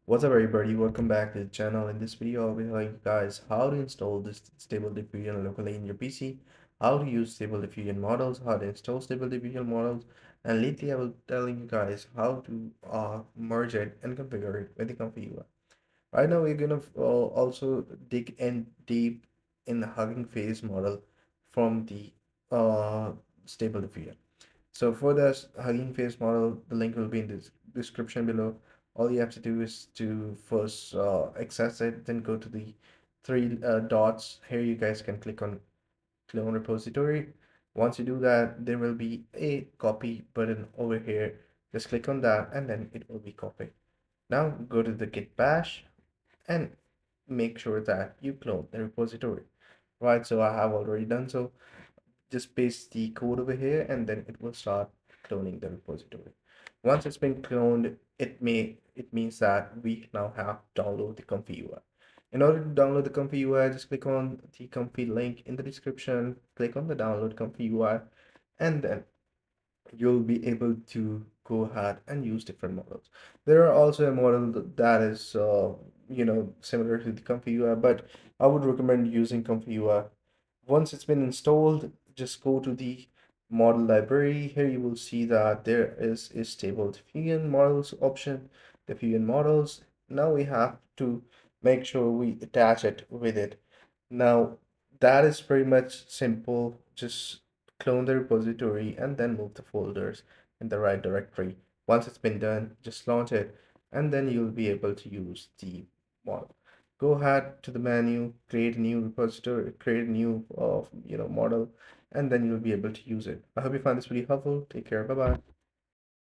What's up, everybody? Welcome back to the channel. In this video, I'll be telling you guys how to install this Stable Diffusion locally in your PC, how to use Stable Diffusion models, how to install Stable Diffusion models, and lately I will telling you guys how to merge it and configure it with the Comfy UI. Right now, we're gonna also dig in deep in the Hugging Face model from the Stable Diffusion. So for this Hugging Face model, the link will be in the description below. All you have to do is to first access it, then go to the three dots. Here you guys can click on clone repository. Once you do that, there will be a copy button over here. Just click on that and then it will be copied. Now go to the git bash and make sure that you clone the repository. Right, so I have already done so. Just paste the code over here and then it will start cloning the repository. Once it's been cloned, it means that we now have to download the Comfy UI. In order to download the Comfy UI, just click on the Comfy link in the description, click on the download Comfy UI, and then you'll be able to go ahead and use different models. There are also a model that is similar to the Comfy UI, but I would recommend using Comfy UI. Once it's been installed, just go to the model library. Here you will see that there is a stable diffusion models option, diffusion models. Now we have to make sure we attach it with it. Now that is pretty much simple. Just clone the repository and then move the folders in the right directory. Once it's been done, just launch it and then you'll be able to use the model. Go ahead to the menu, create a new repository, create a new model, and then you'll be able to use it. I hope you find this video helpful. Take care. Bye bye.